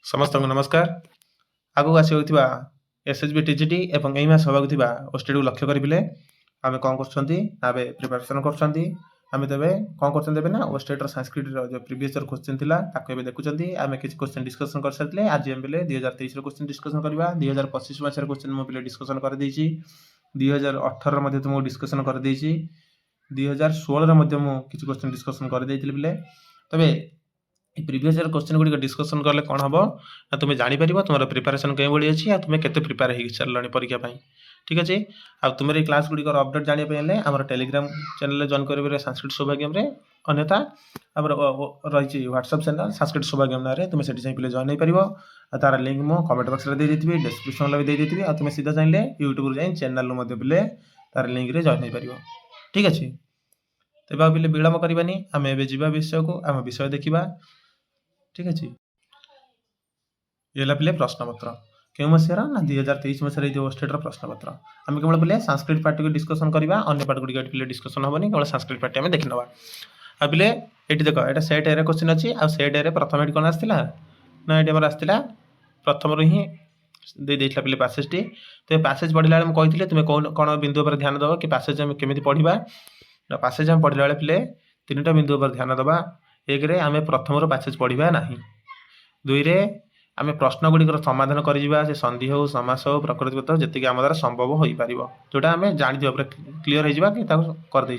समस्त को नमस्कार। आगु आसवा एसएचबी टीजीटी एवं यही मास होगा ओस्टेड को लक्ष्य करें आम कौन कर प्रिपेरेसन करें तेरे कौन कर ना ओस्टेड संस्कृत जो प्रीवियस क्वेश्चन थी देखुं आम किसी क्वेश्चन डिस्कसन कर सारे आज आम पे 2023 क्वेश्चन डिस्कसन करवा 2025 मसीह क्वेश्चन मुझे डिस्कसन कर 2018 तुमको डिस्कसन कर 2016 किसी क्वेश्चन डिस्कसन कर तबे previous year question Gudi discussion कले कौन हम ना तुम्हें जापर तुम प्रिपेरेसन कई भाई अच्छी तुम्हें केते प्रिपेयर हो सारे परीक्षा ठीक अच्छे आ तुम ये क्लास गुड़िक अपडेट जानापी आम टेलीग्राम चैनल जॉइन कर संस्कृत सौभाग्यम अन्यथा आम रही व्हाट्सएप चैनल संस्कृत सौभाग्यम ना तुम से जॉइन हो पार तार लिंक मो कमेंट बॉक्स में देती डिस्क्रिप्शन भी देती तुम्हें सीधा चाहिए यूट्यूब जाए चैनल पे तार लिंक रे जॉइन हो पार ठीक अच्छे तेज आ विलम्ब करवानी आम एवं विषय को आम विषय देखा ठीक अच्छे ये पे प्रश्नपत्र क्यों मसीहार ना 2023 मसीह जो स्टेट प्रश्नपत्र आम केवल पे संस्कृत पार्ट को डिस्कसन करवा अन्य पार्ट गुड़िक पे डिस्कसन हेनी केवल संस्कृत पार्ट आम देखी ना आ पे ये देख ये सेट ए क्वेश्चन अच्छी आ सेट ए प्रथम ये कौन आसाला ना ये आसाला प्रथम रू ही देता पे पैसेज टी तो पैसेज पढ़ला कही तुम्हें कौन कौन बिंदु पर ध्यान दब कि पैसेज आम केमी पढ़ा पैसेज आम पढ़ला पे 3टा बिंदु पर ध्यान दबा एक रे आम प्रथम पैसेज पढ़ा ना दुई रे आम प्रश्न गुड़िक समाधान कर संधि हो समास हो प्रकृतिगत जी आम द्वारा संभव हो पार जोटा आम जानी क्लीयर हो करदे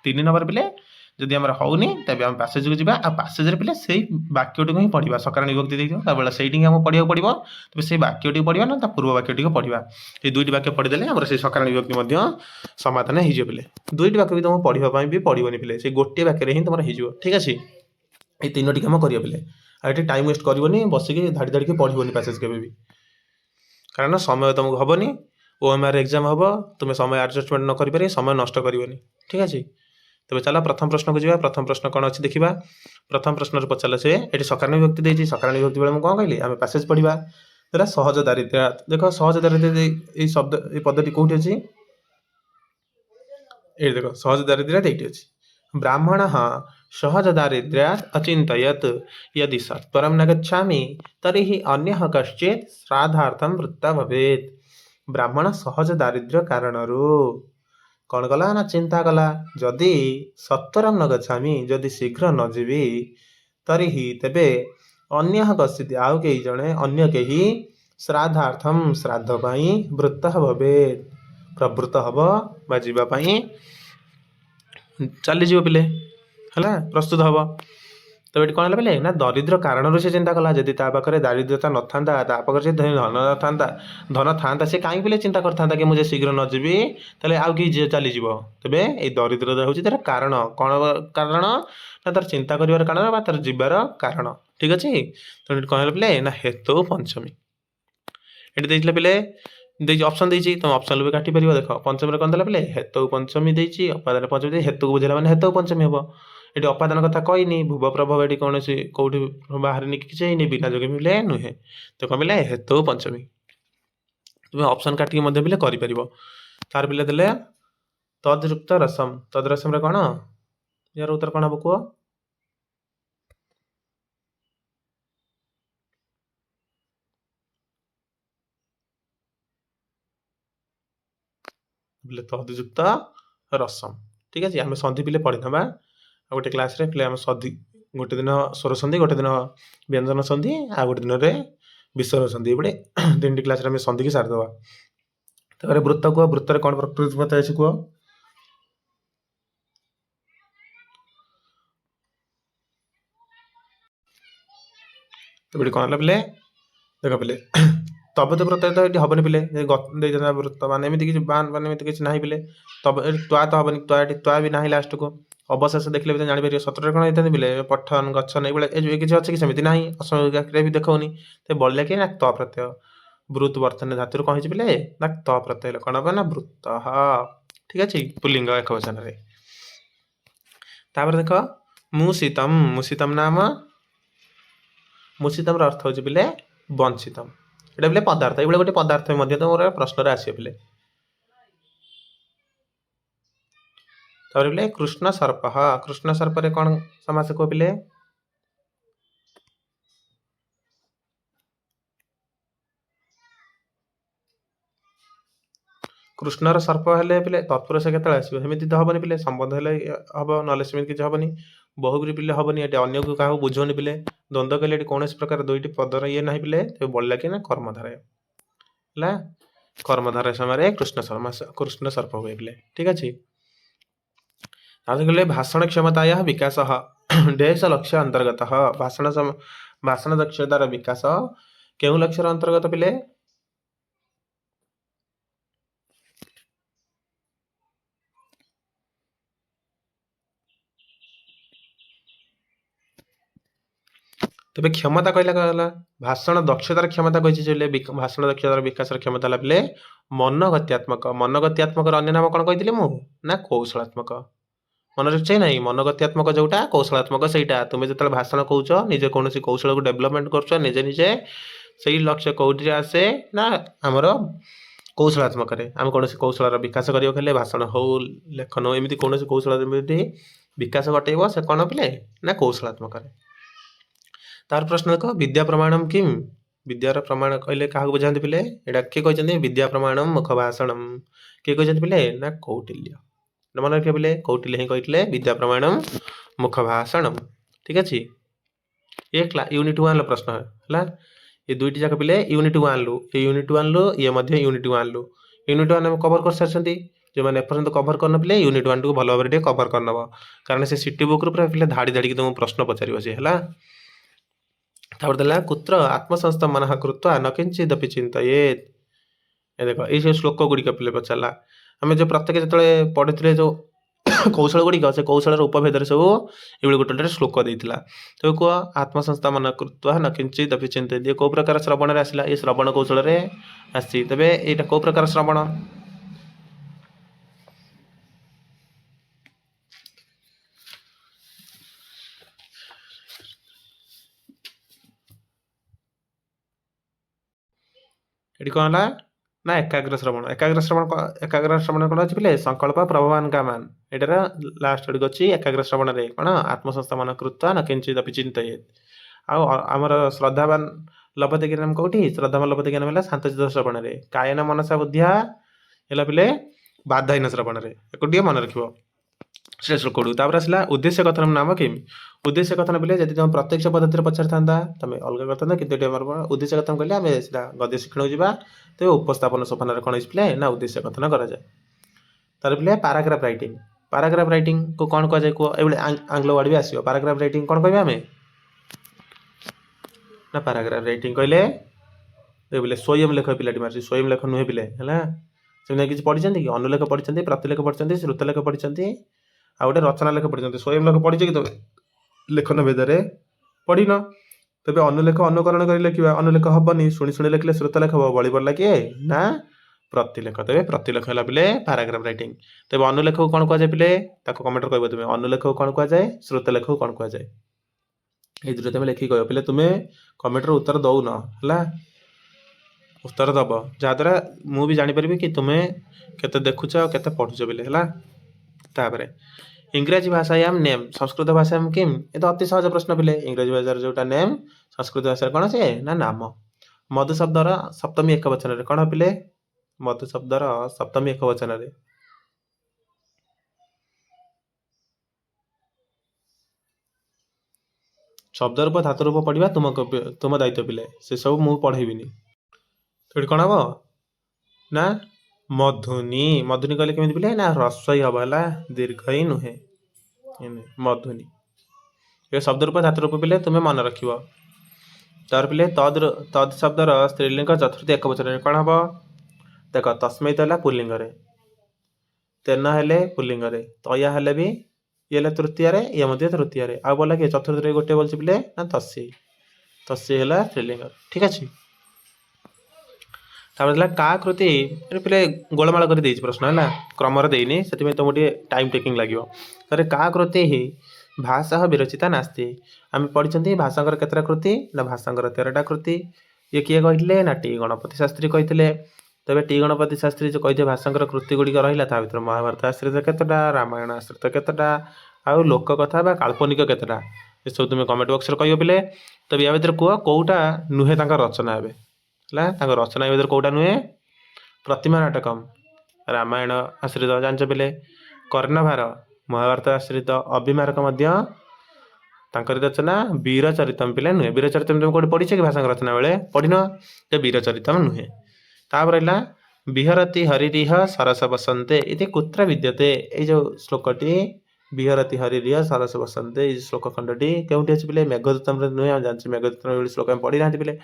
3 नंबर पे जदि आम होनी तेज आम पैसेज को जावा पैसेज पे से वाक्यटी को ही पढ़ा सकारान विभक्ति देखिए से आम पढ़ा पड़ो तेज से वाक्यटी पढ़ा ना पूर्व वाक्यटी को पढ़ा ये 2टी वाक्य पढ़ीदे आम से सकारान विभक्ति समाधान हो 2टी वाक्य भी तुम पढ़ाई भी पड़ोनी पे से गोटे वाक्य ही तुम हो ठीक अच्छे ये 3टी कम कर पे ये टाइम वेस्ट करनी बसिक धाड़ी धाड़ी पढ़ोनी पैसेज के भी कारण समय तुमको हेनी ओएमआर एग्जाम हम तुम्हें समय एडजस्टमेंट न कर समय नष्ट करनी ठीक अच्छे तेज चलो प्रथम प्रश्न को जी प्रथम प्रश्न कौन अच्छी देखा प्रथम प्रश्न पचार से ये सकारान विभक्ति देती सकारान विभक्ति बेले कौन कहली आम पैसेज पढ़ा जरा सहज दारिद्र्य देख सहज दारिद्र्य ये शब्द ये पदटी कौटी अच्छी ये देख सहज दारिद्र्य ये अच्छी ब्राह्मण सहज दारिद्र्यात् अचिन्तयत् यदि सत्वरं न गच्छामि तर्हि अन्यः कश्चित् श्राद्धार्थं वृत्ता भवेत् ब्राह्मण सहज दारिद्र्य कारणरू कौन कला ना चिंता कला जदि सत्वरम न गच्छामि जदि शीघ्र न जीवी तरिहि तेबे अन्यः कश्चित् आउ कई जणे अन्य केही श्राद्धार्थम श्राद्ध पाई वृत्त भवेत् प्रवृत्त हब बा जीवा पाई चली जीव पिले है प्रस्तुत हम तो ये कौन है ना दरिद्र कारण से चिंता कला जदि पाखे दारिद्रता न था पाखे से धन न था धन था सी कहीं पे चिंता करता कि मुझे शीघ्र न जीवी तेल आउ कि चलीज तेरे ये दरिद्रता हूँ तार कारण कौन कारण ना तार चिंता कर कारण तार जीवार कारण ठीक अच्छे तो कौन पे ना हेतु पंचमी ये देखते पे ऑप्शन देती तुम ऑप्शन भी काटी पार देख पंचमी कौन देला पे हेतु पंचमी देती अपादान पंचमी हेतु को बुझेगा मैंने हेतु पंचमी हम ये अपादान कथा कहनी भूव प्रभाव ये कौन कौट बाहर किसी बिना जोगी मिले नुहे तो कौन मिले हेतु पंचमी तुम्हें ऑप्शन काटिक कर तार पे देले तद्युक्त रसम तद्रसम कौन यार उत्तर कौन हम कह बोले तद्युक्त रसम ठीक है आम संधि पे पढ़ी ना गोटे क्लास रे पे आम संधि गोटे दिन स्वर संधि गोटे दिन व्यंजन संधि आ गोटे दिन में विसर्ग संधि ये 3टी क्लास आम संधि की सारिदेवा तो वृत्त कह वृत्त कौन प्रकृति अच्छे कह तो ये कौन पे देख पे तब तो प्रत्यय तो ये हेनी पे वृत्त मान एमती मान किसी ना पे तब त्वा तो हेनी त्वा भी ना लास्ट को अवशेष देखले भी जापर 17 कौन होता है पठन गच्छन ये किसी अच्छे कि सेमती ना असमय भी देखनी तो बढ़ला कि ना त प्रत्यय वृत वर्तन धातु कौन हो पे ना त प्रत्यय कौन हम ना वृत्त ठीक अच्छे पुलिंग एक वचन देख मुसीतम मुसीतम नाम मुसीतम अर्थ हो पे वंचितम ये पे पदार्थ ये गोटे पदार्थ तुम प्रश्न आसे पे बोले कृष्ण सर्प कृष्ण सर्प कौन समास को पे कृष्णर सर्प हेले पिले तत्पुरुष केतेବେଳେ ଆସିବ ସେମିତି ତ ହବନି ପିଲେ ସମ୍ବନ୍ଧ ହେଲେ ହବ ନହେଲେ ସେମିତି କିଛି ହବନି ବହୁବ୍ରୀ ପିଲେ ହବନି ଏଠି ଅନ୍ୟକୁ କାହାକୁ ବୁଝଉନି ପିଲେ ଦ୍ୱନ୍ଦ୍ୱ କହିଲେ ଏଠି କୌଣସି ପ୍ରକାର ଦୁଇଟି ପଦର ଇଏ ନାହିଁ ପିଲେ ତେବେ ବଳିଲା କି ନା କର୍ମଧାରୟ ହେଲା କର୍ମଧାରୟ ସମୟରେ କୃଷ୍ଣ ସର୍ପ ହୁଏ ପିଲେ ଠିକ ଅଛି କହିଲେ ଭାଷଣ କ୍ଷମତାୟ ବିକାଶ ଦେଶ ଲକ୍ଷ୍ୟ ଅନ୍ତର୍ଗତ ଭାଷଣ ଦକ୍ଷତାର ବିକାଶ କେଉଁ ଲକ୍ଷ୍ୟର ଅନ୍ତର୍ଗତ ପିଲେ ତେବେ କ୍ଷମତା କହିଲା କ'ଣ ହେଲା ଭାଷଣ ଦକ୍ଷତାର କ୍ଷମତା କହିଛି ଯେ ଭାଷଣ ଦକ୍ଷତାର ବିକାଶର କ୍ଷମତା ହେଲା ପିଲେ ମନୋଗତ୍ୟାତ୍ମକର ଅନ୍ୟ ନାମ କ'ଣ କହିଥିଲି ମୁଁ ନା କୌଶଳାତ୍ମକ ମନେ ରଖିଛ ନାହିଁ ମନୋଗତ୍ୟାତ୍ମକ ଯୋଉଟା କୌଶଳାତ୍ମକ ସେଇଟା ତୁମେ ଯେତେବେଳେ ଭାଷଣ କହୁଛ ନିଜେ କୌଣସି କୌଶଳକୁ ଡେଭଲପମେଣ୍ଟ କରୁଛ ନିଜେ ସେଇ ଲକ୍ଷ୍ୟ କୋଉଠିରେ ଆସେ ନା ଆମର କୌଶଳାତ୍ମକରେ ଆମେ କୌଣସି କୌଶଳର ବିକାଶ କରିବାକୁ ହେଲେ ଭାଷଣ ହଉ ଲେଖନ ହଉ ଏମିତି କୌଣସି କୌଶଳ ଯେମିତି ବିକାଶ ଘଟେଇବ ସେ କ'ଣ ପିଲେ ନା କୌଶଳାତ୍ମକରେ तार प्रश्न देख विद्या प्रमाणम किम विद्यार प्रमाण कहले क्या बुझाते पिले एटा किए कहते विद्या प्रमाणम मुख भाषणम किए कहते पिले ना कौटिल्य मन रखिए पिले कौटिल्य ही कहते विद्या प्रमाणम मुख भाषणम ठीक अच्छे ये यूनिट 1 प्रश्न है ये दुईटी जाक पिले यूनिट 1 लु यूनिट 1 लु ये यूनिट 1 लु यूनिट 1 कवर कर सारी जो मैंने एपर्यंत कवर कर पिले यूनिट 1 को भल भाव कवर करनब कारण से सिटी बुक पिले धाड़ी धाड़ी तुमको प्रश्न पचार सी है कुत्र आत्मसंस्थ मन कृत्वा न किंचिदपि चिंतयेत देख ये श्लोक गुड़िक पे पचारा आम जो प्रत्येक जो पढ़ी जो कौशल गुड़िक से कौशल उपभेद सब ये गोटे श्लोक देता तो कह आत्मसंस्था मन कृत्वा न किंचिदपि चिंतयेत ये कौ प्रकार श्रवण आसला ये श्रवण कौशल आसी तेज यहाँ कौ प्रकार श्रवण ये कौन है ना एकाग्र श्रवण कौन अच्छे पिले संकल्प प्रभवान कामान एटार लास्ट गुड़िक अच्छी एकाग्र श्रवण रे कौन आत्मसंस्था मन कृत्वा न किंचिदपि चिंतयेत आमर श्रद्धावान लभते ज्ञान कौटी श्रद्धावान लभते ज्ञान है शांतचित्त श्रवण रे कायन मनसा बुद्धिया है पिले बाधाहीन श्रवण रे एक मन रख से श्लोक तापर आसला उद्देश्य कथन नाम किम उद्देश्य कथन बोले जब तुम प्रत्यक्ष पद्धति पचार था तुम अलग करता कि उद्देश्य कथन कहले आम सीधा गद्य शिक्षण जावा तो उपस्थापन सोपान कौन पे ना उद्देश्य कथन कराए तार पे पाराग्राफ राइटिंग को कौन कहुए कह आंग्ल वर्ड भी आसो पाराग्राफ राइटिंग कौन कह आम ना पाराग्राफ राइटिंग कहले बोले स्वयं लेख पिलाटी मार्च स्वयं लेख नुहे पिले है किसी पढ़ी कि अनुलेख पढ़ी प्रतिलेख पढ़ी श्रुतलेख पढ़ी आ गए रचना लेख पढ़ी स्वयं लेख पढ़ी कि लेखन भेदे पढ़ न तेज अनुलेख अनुकरण कर लिखा अनुलेख हेनी शुणी शुणी लिखले श्रुतलेख हम बड़ी पड़ा किए ना प्रतिलेख तेज प्रतिलेख है पे पाराग्राफ राइटिंग तेज अनुलेख को कौन कहुए पे कमेंट कह तुम अनुलेख को कौन कहुए श्रुतलेख को कौन कहुए ये दुटे तुम लिखिक कह पे तुम कमेंटर उत्तर दौन है उत्तर दब जहाद्वारा मुझे जापर कि तुम्हें केते देखुच केते पढ़ुच बोले है तापर इंग्राजी भाषायाम नेम संस्कृत भाषायाम किम ये तो अति सहज प्रश्न पिले इंग्राजी भाषा जोटा नेम संस्कृत भाषा कौन से ना नाम मधु शब्दर सप्तमी एक वचन कौन पिले मधु शब्दर सप्तमी एक वचन शब्द रूप धातु रूप पढ़ा तुम दायित्व पिले से सब मुझे पढ़ेबी तो कौन हम ना मधुनी मधुनी कहले केमी पिले ना ह्रस्व हम है दीर्घ ही नुहे मधुनी ये शब्द रूप धातु रूप पिले तुम्हें मन रख तार पिले तद शब्दर स्त्रीलिंग चतुर्थी एक वचन कौन हम देख तस्मै तो है पुलिंग तेन हेले पुलिंग तया हेले भी ये तृतीय ये तृतीय आ बोला कि चतुर्थ गोटे बोलছে पिले ना तस्य है स्त्रीलिंग ठीक अच्छे का कृति पे गोलमाल कर प्रश्न है क्रम देनी से तुमको टाइम टेकिंग लगे का कृति ही भाषा विरचिता नास्ती आम पढ़ी भाषांकर केतटा कृति ना भाषांकर 13टा कृति ये किए कहते ना टी गणपति शास्त्री कहते तेज टी गणपति शास्त्री जो कहते भाषांकर कृति गुड़िक रहा भर महाभारत आश्रित केतटा रामायण आश्रित केतटा आउ लोक कथा बा काल्पनिक केतटा ये सब तुम कमेंट बॉक्स कह पे तब या भर कह कौटा नुहे रचना है रचना भर कौटा नुहे प्रतिमा नाटकम रामायण आश्रित जान पिले कर्णभार महाभारत आश्रित अभिमारक रचना वीर चरितम पिले नुहे वीर चरितम तुम कौट पढ़ी कि भाषा रचना बेले पढ़न तो वीर चरितम नुहे तापर रहा विहरती हरिह सरस बसंते इति कुत्र विद्यते ये जो श्लोकटी विहरती हरिह सरस बसंते ये श्लोक खंडटी क्योंटी अच्छी पिले मेघदूतम नुहे जानते मेघदूतम श्लोक पढ़ी ना पिले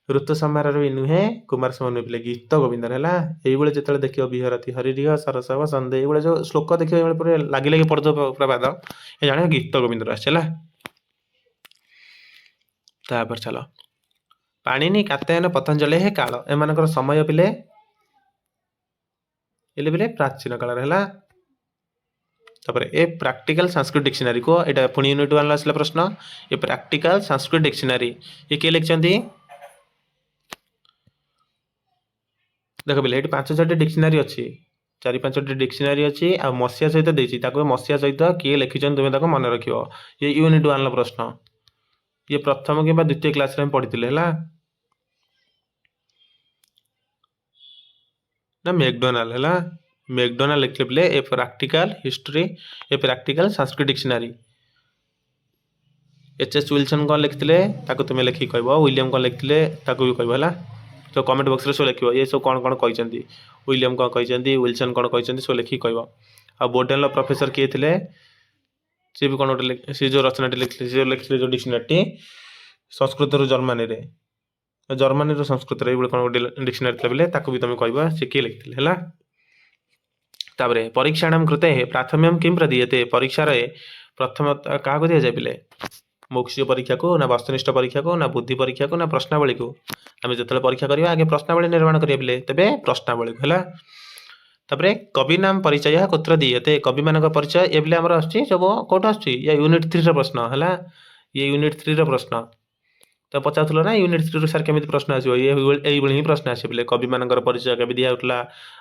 ऋतु संहार भी नुहे कुमार समय नुहे पिले गीत गोविंदन है ये जो देख विहरती हरिह सरस बसंते ये जो श्लोक देख लगे लगे पढ़ प्रभात ये जाने गीत गोविंद आसला तापर चलो पाणिनि कात्यायन पतंजलि है काल एम समय पिले ये पिले प्राचीन काल ए प्रैक्टिकल संस्कृत डिक्शनरी को यहाँ पुणी यूनिट 1 आसला प्रश्न ये प्रैक्टिकल संस्कृत डिक्शनरी ये किए लिखिं देख पिले ये 5-6 डिक्शनरी अच्छी 4-5 डिक्शनरी अच्छी आ मसीहा सहित देती मसीहा सहित किए लिखिं तुम्हें मन रख ये यूनिट 1 प्रश्न ये प्रथम कि द्वितीय क्लास में पढ़ी है ना मैकडोनाल्ड है मैकडोनाल्ड लिखले पिले a practical history a practical Sanskrit dictionary HS. Wilson कौन लिखते तुम्हें लिखिक कह विलियम कौन लिखते भी कह तो कमेंट बॉक्स रे सब लिख ये सब कौन कौन कहते विलियम कौन कहते विल्सन कौन कहते सब लिखिक कह आ बोर्डेन प्रोफेसर किए थे सी भी कौन गोटे सी जो रचना लिखते जो डिक्शनरी संस्कृत रु जर्मनी संस्कृत कौन गोटे डिक्शनरी बोले भी तुम कह सी किए लिखते है तापर परीक्षाणाम कृते प्राथम्यम किम प्रदीयते परीक्षा प्रथम क्या दि जाए पिले मौखिक परीक्षा को ना वस्तुनिष्ठ परीक्षा को ना बुद्धि परीक्षा को ना प्रश्नावली को आम जो परीक्षा करवा आगे प्रश्नावली निर्माण करें पिले तेरे प्रश्नावली को है तापर कवि नाम परिचय कुत्र दीयते कवि मान परिचय ये आमर आसब कौट आस यूनिट 3 प्रश्न है ये यूनिट 3 प्रश्न तो पचारूला ना यूनिट 3 रू सार केमी प्रश्न आसो ये ही प्रश्न आस पे कवि मान परिचय के दिखाला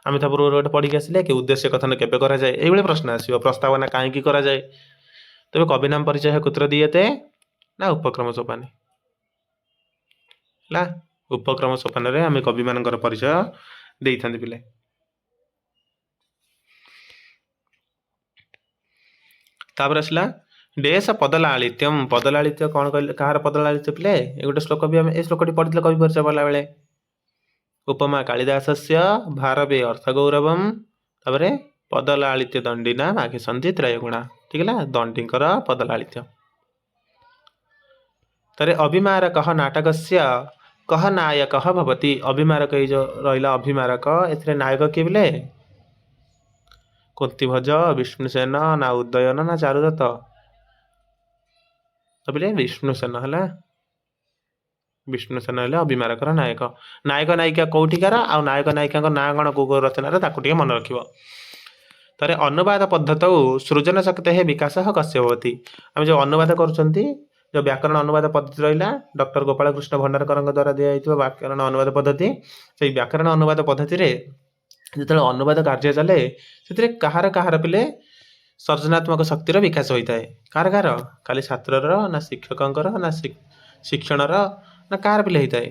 आम था पूर्व गोटे पढ़ी आसिले कि उद्देश्य कथन केवे कराए ये प्रश्न आसो प्रस्तावना कहीं कराए तेज कवि नाम परिचय कुत्र दीयते ना उपक्रम सोपान है उपक्रम सोपान आम कवि मान परिचय दे था पिले तापर आसला डेश पदलालित्यम पदलालित्य कौन कह कहार पदलालित्य पिले ये गोटे श्लोक भी आम श्लोकटी पढ़ी कवि परिचय पढ़ला बेले उपमा कालिदास से भारवे अर्थगौरवम तापर पदलालित्य दंडीना आगे संधि त्रयगुणा ठीक है दंडीकर पदलालित्य तरे अभिमारक नाटक से कह नायक भवती अभिमारक ये जो रहा अभिमारक ए नायक किए बोले कुंतीभज विष्णुसेन ना उदयन ना चारुदत्त तो बोले विष्णुसेन है विष्णुसेन है अभिमारक नायक नायक नायिका कौटिकार आ नायक नायिका ना कौन कौ रचना मन रख तारे अनुवाद पद्धत सृजन शक्ति है विकास कस्य होती आम जो अनुवाद कर जो व्याकरण अनुवाद पद्धति रहा डॉक्टर गोपाल कृष्ण भंडारकर द्वारा दिखाई व्याकरण अनुवाद पद्धति से व्याकरण अनुवाद पद्धति जो अनुवाद कार्य चले से कहार कहार पिले सर्जनात्मक शक्तिर विकास होता है कार कार खाली छात्र ना शिक्षक ना शिक्षण ना कार पिले होता है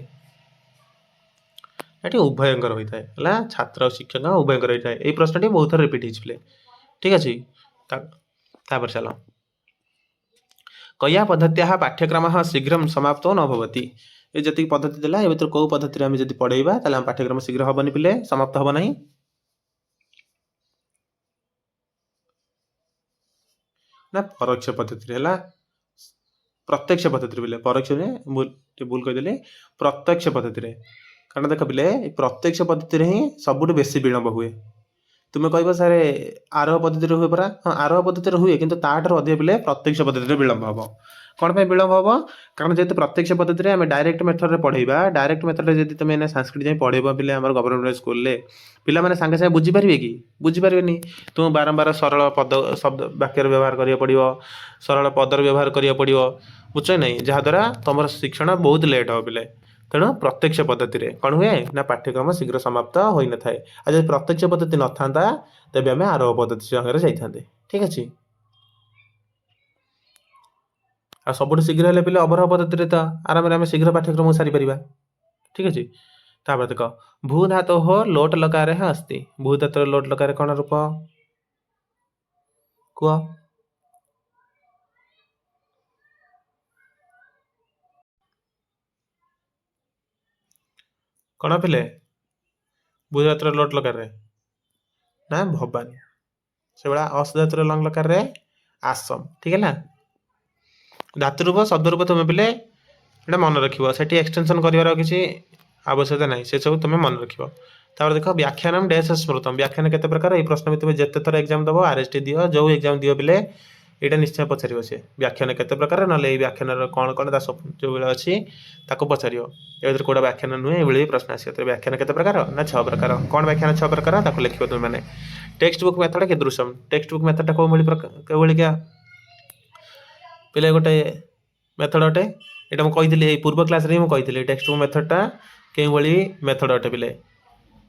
ये उभयंकर होता है छात्र और शिक्षक उभयंकर होता है ये प्रश्न बहुत थर रिपीट हो ठीक अच्छे तापर चलो कया पद्धत्या पाठ्यक्रम शीघ्र समाप्त न भवति ये जी पद्धति देला ये भर कौ पद्धति आम जब पढ़ेबा ताले पाठ्यक्रम शीघ्र हेनी पिले समाप्त हम ना ना परोक्ष पद्धति है प्रत्यक्ष पद्धति पिले परोक्ष भूल कहीदेली प्रत्यक्ष पद्धति कारण देख पिले प्रत्यक्ष पद्धति ही सबुठ बेसी विलंब हुए तुम्हें कह सारे आरोह पद्धति हुए परा हाँ आरोह पद्धति हुए कि अधिक पिले प्रत्यक्ष पद्धति विलंब हम कौन पर विलंब हम कारण जेहतु प्रत्यक्ष पद्धति आम डायरेक्ट मेथड में पढ़ेबा डायरेक्ट मेथड में जब तुम संस्कृत जाए पढ़ेब पिले आम गवर्नमेंट स्कूल में पिला माने सांगे सांगे बुझीपारे कि बुझीपारे तुम बारंबार सरल पद शब्द वाक्यर व्यवहार करिया पड़िबो सरल पदर व्यवहार करिया पड़िबो बुझ नहीं जहाद्वारा तुम शिक्षण बहुत लेट हो पिले तेणु प्रत्यक्ष पद्धति कौन हुए ना पाठ्यक्रम शीघ्र समाप्त हो न था जब प्रत्यक्ष पद्धति न था तेज आम आरोह पद्धति संगे जाते ठीक अच्छे आ सब शीघ्र है पे अवरोह पद्धति तो आराम आम शीघ्र पाठ्यक्रम सारी पार ठीक अच्छे तापर देख भू धातु हो लोट लकार अस्ति भू धातु लोट लकार कौन रूप कुह कौन पिले भू धातु लोट लकार ना भवानी से भाया अस धातु लंग लकार आसम ठीक है ना धातु रूप शब्द रूप तुम पिले एटा मन रख से एक्सटेंशन कर किसी आवश्यकता ना से सब तुम मन रख देख व्याख्यान डेश स्मृतम व्याख्यान के प्रकार ये प्रश्न भी तुम जिते थर एग्जाम दब आरएसटी दियो जो एग्जाम दियो बिले यहाँ निश्चय पचार सी व्याख्यान के प्रकार ना व्याख्यान कौन कौन जो भाई अच्छी पचार ये कौटा व्याख्यान नुहे ये प्रश्न आस व्याख्यान के प्रकार ना 6 प्रकार कौन व्याख्यान 6 प्रकार लिख तुम मैंने टेक्स्ट बुक मेथड के दृश्यम टेक्स्ट बुक मेथड कौ भाई क्या पिले गोटे मेथड अटे ये मुझे पूर्व क्लास मुझे टेक्स्ट बुक मेथडटा के मेथड अटे पिले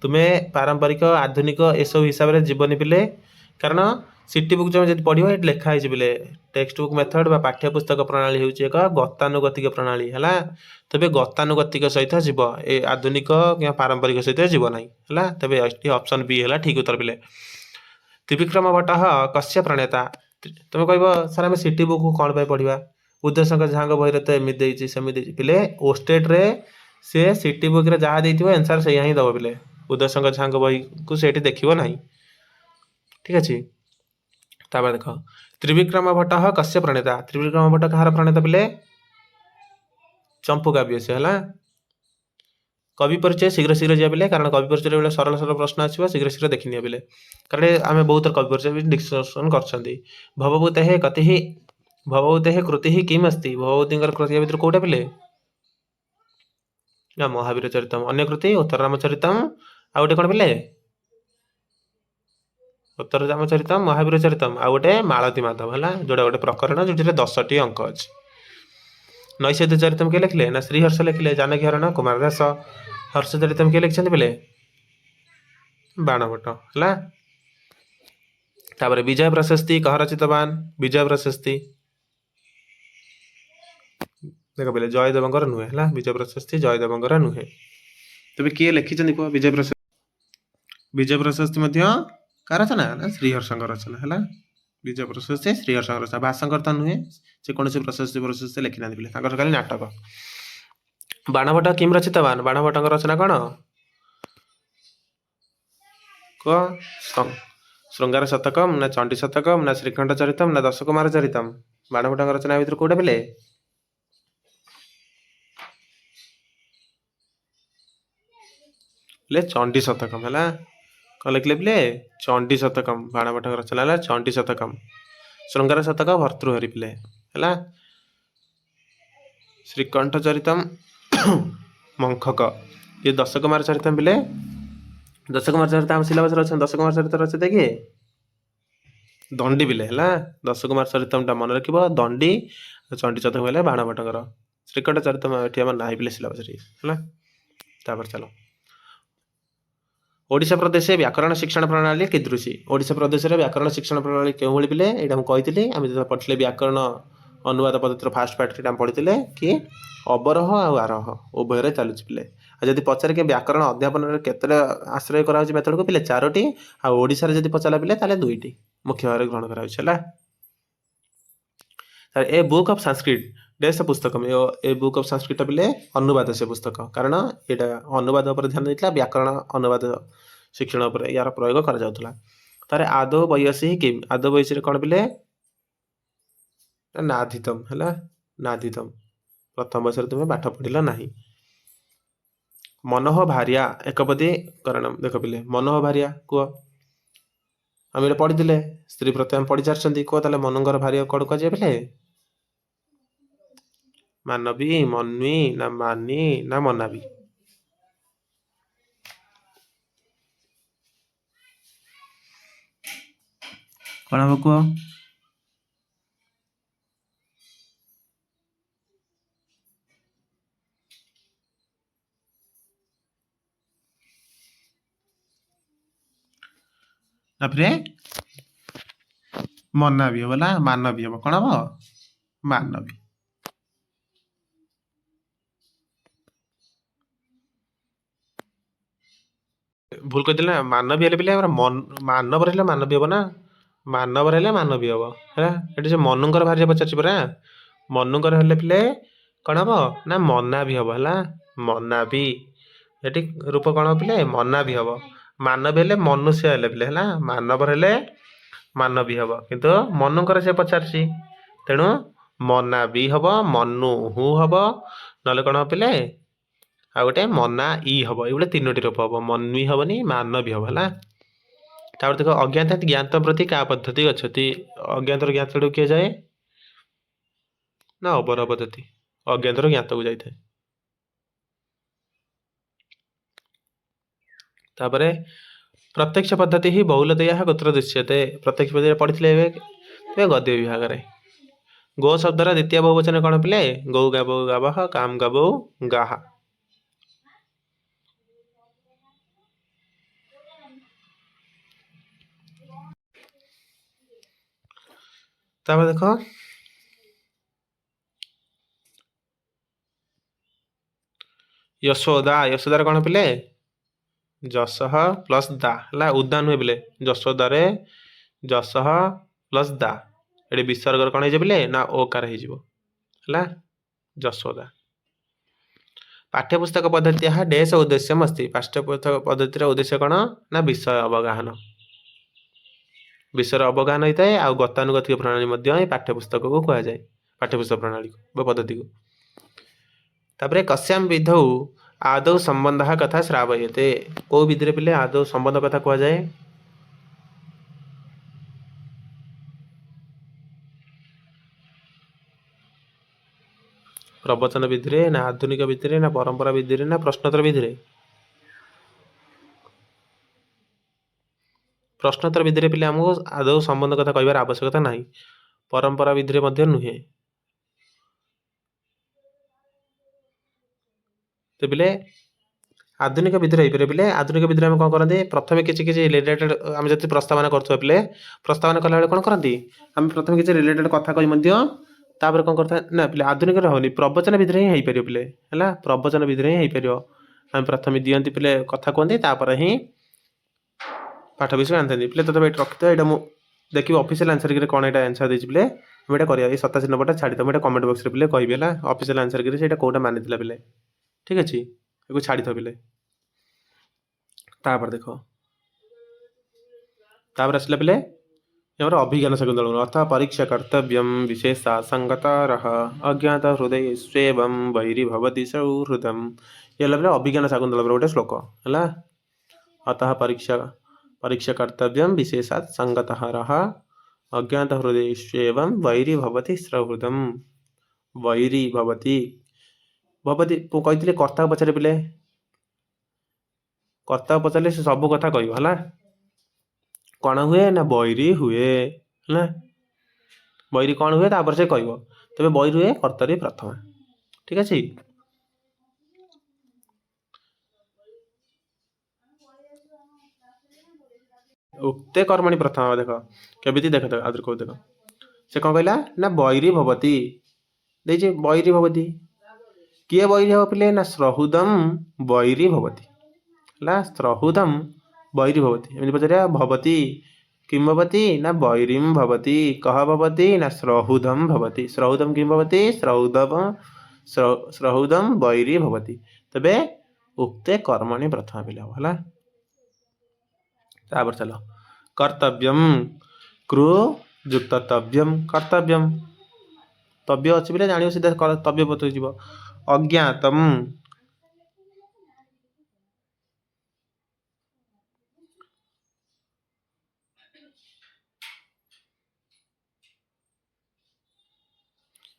तुम्हें पारंपरिक आधुनिक एसब हिसाब से जीवन पिले कारण सिटी बुक जो पढ़ो ये लिखाई पिले टेक्स्ट बुक मेथड पाठ्य पुस्तक प्रणाली हूँ एक गतानुगतिक प्रणाली है तेज गतानुगतिक सहित जीव ए आधुनिक कि पारंपरिक सहित जीव ना है तेज ऑप्शन बी है ठीक उत्तर पिले त्रिविक्रम भट्ट कस्य प्रणेता तुम कह सर आम सिटी बुक कौन पर पढ़ा उदयशंकर झाँग बही तो एमती सेमती पिले ओस्टेट रे से सिटी बुक रे जहाँ देती एनसर से ही दब पिले उदयशंकर झाँग बही को से देखो ना ठीक अच्छे तापर देख त्रिविक्रम भट्ट कस्य प्रणेता त्रिविक्रम भट्ट कहार प्रणेता पिले चंपू काव्य से है कवि परिचय शीघ्र शीघ्र जा पिले कारण कवि परिचय बेले सरल सरल प्रश्न आसो शीघ्र शीघ्र देखनी पिले कारण आम बहुत कवि परिचय भी डिस्कसन कर भवभूते कति भवभूते कृति किम अस्ति भवभूति कृति भर कौटा पिले ना महावीर चरितम अन्य कृति उत्तर रामचरितम आ गोटे कौन पिले उत्तर रामचरितम महावीर चरितम आ गोटे मालती माधव है जोड़ा गोटे प्रकरण जो 10टी अंक अच्छे नैषध चरितम किए लिखिले ना श्रीहर्ष लिखिले जानकी हरण कुमार दास हर्ष चरितम किए लिखिं पिले बाणभट्ट है तापर विजय प्रशस्ति कह रचितवान विजय प्रशस्ति देख पिले जयदेवंकर नुहे है विजय प्रशस्ति जयदेवंकर नुहे तेज किए लिखिं विजय प्रशस्ति का रचना ना श्रीहर्षंक रचना है विजय प्रशस्ति श्रीहर्ष रचना भाषंकर तो नुहे से कौन से प्रशस्ति लिखि ना पिले खाली नाटक बाणभट्ट किम रचितवान बाणभट्ट रचना कौन कह श्रृंगार शतकम ना चंडी शतकम ना श्रीखंड चरितम ना दशकुमार चरितम बाणभट्ट रचना भर कौटा पिले चंडी शतकम है कौन लिखिले पिले चंडी शतकम बाणभट्ट रचना है चंडी शतकम श्रृंगार शतक भर्तृहरि पिले है श्रीकंठ चरितम मंखक ये दशकुमार चरितम पिले दशकुमार चरित आम सिलेबस अच्छे दशकुमार चरित रचित किए दंडी पिले है दशकुमार चरितम मन रख दंडी चंडी शतक बोले बाणभट्टर श्रीकंठ चरितम ये ना पिले सिलेबस है चलो ओडिशा प्रदेश व्याकरण शिक्षण प्रणाली कीदृशी ओडिशा प्रदेश में व्याकरण शिक्षण प्रणाली क्यों पिले यहाँ मुझे आम जो पढ़े व्याकरण अनुवाद पद्धतिर फास्ट पार्ट पढ़ी कि अवरह आरोह उभय चलुच पिले जदि पचारे कि व्याकरण अध्यापन केते आश्रय करा मेथड को पिले 4टी आशार जब पचारा पिले 2टी मुख्य भाव ग्रहण करा ए बुक ऑफ संस्कृत डेस पुस्तक ए बुक ऑफ संस्कृत पिले अनुवाद से पुस्तक कारण यहाँ अनुवाद पर ध्यान देता व्याकरण अनुवाद शिक्षण यार प्रयोग कर आदो वयसी किम आदो वयसी कौन पिले नाधितम है नाधितम प्रथम वर्ष तुम्हें पाठ पढ़ल ना मनोह भार्या एकपदी करण देख पिले मनोह भार्या कह आम पढ़ी स्त्री प्रत्यय पढ़ी सारी कह मनोहर भार्या कौन कह पिले मानवी मनवी ना मानी ना मनावी कौन हम कह मनावी हम ना मानवी हम कौन हम मानवी भूल कहते ना मानवी हेल्ले पिले मानव हेल्ले मानवी हम ना मानव हेल्ले मानवी हम है ये जो मनुंकर भार्य पचार परा मनुंकर हेल्ले पिले कौन हम ना मना भी हम है मना भी ये रूप कौन पिले मना भी हम मानवी हेल्ले मनुष्य हेल्ले पिले है मानव हेल्ले मानवी हम किंतु मनुंकर से पचार तेणु मना भी हम मनु हु हम ना कौन पिले आ गोटे मना इ हम ये तीनो रूप हम मनु हेनी मानवी हम है देख अज्ञात ज्ञात प्रति क्या पद्धति अच्छी अज्ञातर ज्ञात किए जाए ना अबर पद्धति अज्ञातर ज्ञात को जाए तापरे प्रत्यक्ष पद्धति ही बहुलतया गोत्र दृश्यते प्रत्यक्ष पद्धति पढ़ी गद्य विभाग में गो शब्दर द्वितीय बहुवचन कौन पिले गौ गावो गावह काम गावो गाहा देख यशोदा यशोदार कौन पिले जस प्लस दा है उदा नुहे पिले यशोदारे जस प्लस दा ये विसर्ग कौन हो पिले ना ओकार है जशोदा पाठ्यपुस्तक पद्धति डेश उद्देश्य अस्ति पाठ्यपुस्तक पद्धतिर उद्देश्य कौन ना विषय अवगाहन विषय अवगाहन होता है आ गतानुगतिक प्रणाली पाठ्यपुस्तक को कह जाए पाठ्यपुस्तक प्रणाली को पद्धति को तापरे कस्याम विधौ आदौ संबंध कथा श्रावयते को विधि पिले आदौ संबंध कथा कह जाए प्रवचन विधि ना आधुनिक विधि ना परंपरा विधि ना प्रश्नोत्तर विधि प्रश्नोत्तर विधि पिले आमको आदौ संबंध कथा कहबार आवश्यकता नहीं परंपरा विधि नुहे तो पिले आधुनिक विधि हो पिले आधुनिक विधि में कौन करते प्रथम किसी रिलेटेड आम जो प्रस्तावना करुवा पिले प्रस्तावना कला कौन करती आम प्रथम किसी रिलेटेड कथा कही तापर कौन करता ना पिले आधुनिक होनी प्रवचन विधि ही हो पिले है प्रवचन विधि ही हो आम प्रथम दियंती पिले कथा कहते तापर ही पाठ विषय आनते पिले तो ये रखी तो यहाँ देखिए ऑफिशियल आंसर की कौन यहाँ आंसर देती पिले मुझे करिया 87 नंबरटा छाड़ी दो कमेंट बॉक्स रे पिले कहबी है ऑफिशियल आंसर की से कौटा मानी पिले ठीक अच्छे ये छाड़ी दो पिले तापर देख तापर आसला पिले यहाँ अभिज्ञान शकुंतल अथ परीक्षा कर्तव्य विशेषा संगतर अज्ञात हृदय स्वेव वैरी भवति सौहृदम ये पिले अभिज्ञान शकुंतल गोटे श्लोक है अतः परीक्षा परीक्षा कर्तव्य विशेषा संगतर अज्ञात हृदय स्वेव वैरी भवति सौहृदम वैरी भवति भवति कही कर्ता पचारे पिले कर्ता पचारे से सब कथा कह कौन हुए ना बैरी हुए है बैरी कौन हुए तापर से कह तेज बैरी हुए कर्तरी प्रथम ठीक अच्छे उक्ते कर्मणि प्रथम देख केमी देख आदर कौ देख से कौन कहला ना बैरी भवती देखिए बैरी भवती किए बैरी हम पिले ना स्रहुदम बैरी भवती है स्रहुदम बैरी भवती एमती पचार भवती किम भवती ना बैरीम भवती कह भवती ना स्रहुदम भवती स्रहुदम किम भवती स्रहुदम बैरी भवती तबे उक्ते कर्मणि प्रथम पिले है तापर चल कर्तव्यम क्रू युक्तव्यम कर्तव्यम तव्य अच्छी पिले जान सीधा कर्तव्य बतई अज्ञातम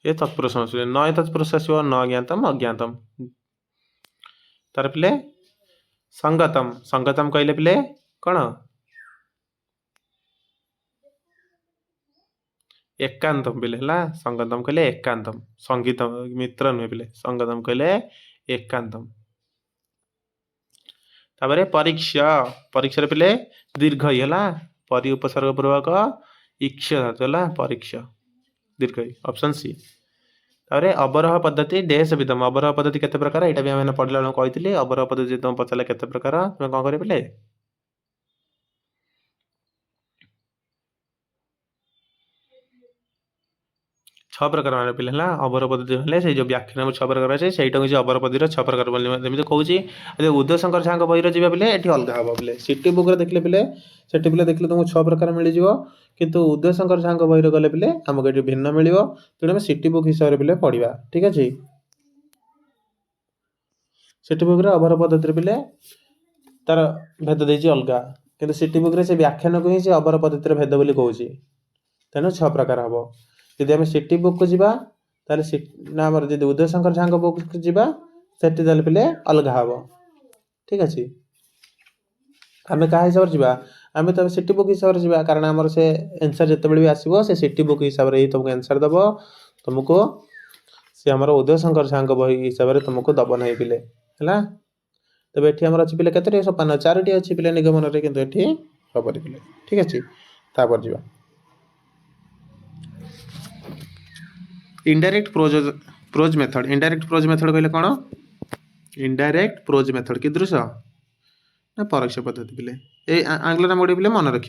ये तत्पुरुष न तत्पुरुष आसो न ज्ञातम अज्ञातम तार पिले संगतम संगतम कहले पिले कौन एकांतम पिले है संगतम कहले एकांतम संगीत मित्र नुहे पिले संगतम कहले एकांतम तापर परीक्षा परीक्षा पिले दीर्घ ही है परि उपसर्ग पूर्वक इक्ष धातु है परीक्षा दीर्घ ऑप्शन सी तारे अवरोह पद्धति देश विदम अवरोह पद्धति केते प्रकार यहाँ भी आम पढ़ला कही अवरोह पद्धति तुम पचारे केते प्रकार तुम कौन कर छः प्रकार मान पे अबर पद्धति हेल्ले से जो व्याख्यान 6 प्रकार अच्छे से अबर पद्धतिर 6 प्रकार जमी कौन उदय शंकर झा बहीर जी पे ये अलग हम पे सिटी बुक देखले पे सेठी पे देखले तुमको 6 प्रकार मिल किंतु उदय शंकर झा बहीर गले पे आमको ये भिन्न मिल तेणु आम सिटी बुक हिसाब से पे पढ़ा ठीक अच्छे सिटी बुक अबर पद्धति पे तार भेद देती अलग कि सिटी बुक से व्याख्यान को ही से अबर पद्धतिर भेद बोली कौच तेणु 6 प्रकार हम जदि आम सिटी बुक को जीवा ना आम जब उदय शंकर झा बुक को जीवा सेठी पे अलग हम ठीक अच्छे आम क्या हिसाब से आम तो सिटी बुक हिसाब से जीवा कारण आमर से एनसर जिते भी आसो से सिटी बुक हिसाब से तुमको एनसर दब तुमको सी आम उदय शंकर झा बही हिसाब से तुमको दब ना पिले है तब ये आम अच्छी पे के सोपान 4टी अच्छी पे निगमन कि हेबनी पे ठीक अच्छे तापर जी इनडायरेक्ट प्रोज मेथड इनडायरेक्ट प्रोज मेथड कहले कौन इनडायरेक्ट प्रोज मेथड कि दृश्य ना परोक्ष पद्धति पे ये आंग्ल नाम पे मन रख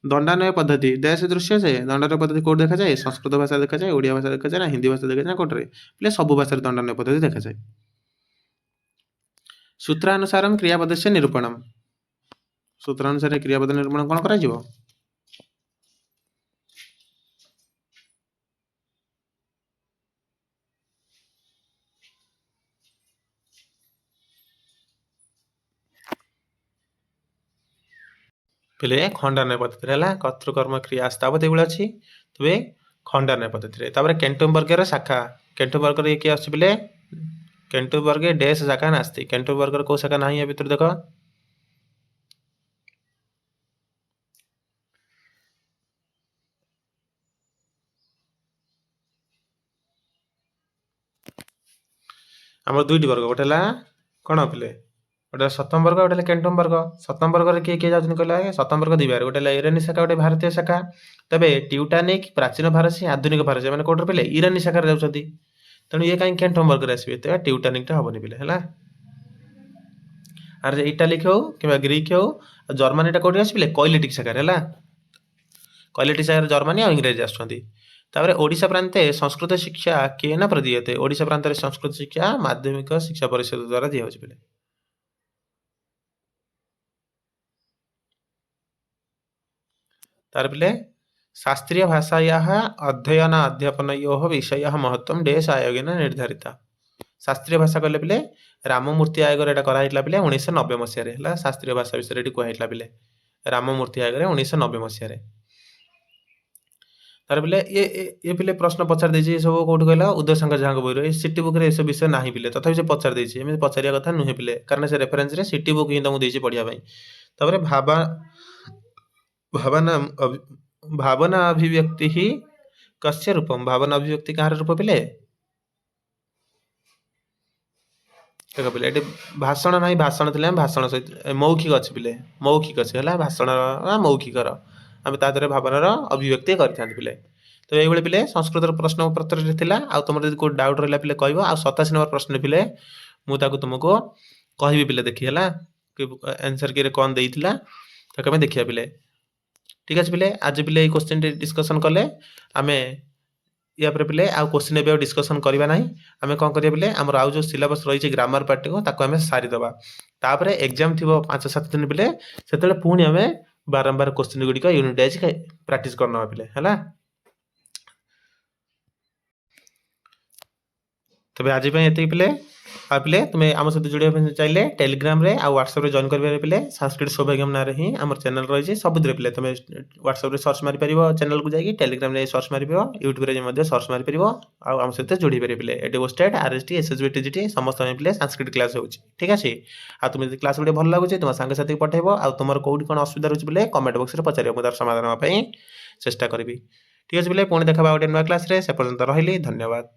दंडान्वय पद्धति देश दृश्य से दंडान्वय पद्धति कौट देखा जाए संस्कृत भाषा देखा जाए ओडिया भाषा देखा जाए ना हिंदी भाषा देखा जाए कौटे पे सब भाषा दंडान्वय पद्धति देखा जाए सूत्रानुसार क्रियापद से निरूपणम सूत्रानुसार क्रियापद निरूपण कौन करा पे खंडान्वय पद्धति है कर्तृकर्म क्रिया स्थावत ये अच्छी तेरे खंडान्वय पद्धति केंटुम वर्गर शाखा केंटुम वर्गर ये किए आसे केंटुम वर्ग डेश शाखा नास्ती केंटुम वर्गर कौ शाखा ना भितर देख आम दुईट वर्ग गोटे कौन पे गोटे सतम वर्ग गोटे केंटुम वर्ग सतम वर्ग किए किए जाऊँ कहले सतम वर्ग दीबार गोटे इरानी शाखा गोटे भारतीय शाखा तेज ट्यूटानिक प्राचीन फारसी आधुनिक फारसी मैंने कौटे पे इरानी शाखा जाऊँगी तेणु ये कहीं केंटुम वर्ग आसवे तो ट्यूटानिक हेनी पे है आर इटालिक हो कि ग्रीक हो जर्मानीटा कौटे आसपे कैलेटिक शाखा है कैलेटिक शाखा जर्मानी और इंग्रेज आसपर ओडिशा प्रांत संस्कृत शिक्षा किए न प्रदीयते ओडिशा प्रांत संस्कृत शिक्षा माध्यमिक शिक्षा परिषद द्वारा दी जाऊँगी पे तार पे शास्त्रीय भाषाया अध्ययन अध्यापन विषय महत्व डेश आयोगेन निर्धारित शास्त्रीय भाषा कहले पे राममूर्ति आयोग यहाँ कराइला पे 1990 मसीह शास्त्रीय भाषा विषय ये कहला पे राममूर्ति आयोग 1990 मसीह तार पे ये पे प्रश्न पचार देती सब कौट कहला उदय शंकर झा बही सिटी बुक सब विषय ना पे तथापि से पचार देती पचारिया कथा नुहे पे कारण से रेफरेन्स रे सिटी बुक ही तुमको पढ़ाई भावना भावना अभिव्यक्ति ही कस्य रूपम भावना अभिव्यक्ति कहार रूप पे देख पे भाषण ना भाषण थे भाषण सहित मौखिक अच्छे पे मौखिक अच्छे है भाषण मौखिकर आम तादर भावनार अभिव्यक्ति करते तो ये पे संस्कृत प्रश्न पत्र थी तुम जब कोई डाउट रहा पे कह 87 नंबर प्रश्न पे मुझे तुमको कहि पे देखी है आंसर की कौन देता आम देखिए पे ठीक अच्छे पे आज पे क्वेश्चन डिस्कसन कले आम या पे आउ क्वेश्चन ए डिस्कसन करवा ना आम कौन करिया पे आमर आउ जो सिलेबस रही ग्रामर पार्ट को आम सारीदे तापर एग्जाम थी 5-7 दिन पे से पुणी आम बारंबार क्वेश्चन गुड़िक यूनिट वाइज प्रैक्टिस करना पे है तबे आज ये पे पे तुम्हें आम सहित जोड़ा चाहिए टेलीग्राम रे आ व्हाट्सएप जॉइन कर पे संस्कृत सौभाग्यम ना ही आम चैनल रही सब पे तुम व्हाट्सएप सर्च मारी पार चैनल को जाकि टेलीग्राम रे सर्च मार यूट्यूब रे सर्च मारी पार आम सहित जोड़ी पारे पे एडोस्टेट आरएसटी एसएसबी टीजीटी समस्त पे संस्कृत क्लास हो ठीक अच्छे आ तुम क्लास गुटे भल लगुच तुम सांगसाथी पठेब आ तुम कौटी कौन असुविधा रोचे पे कमेंट बॉक्स में पचार मुझे समाधान चेष्टा करी ठीक अच्छे पे पुणी देखा गोटे नुआ क्लास से पर्यटन रही धन्यवाद।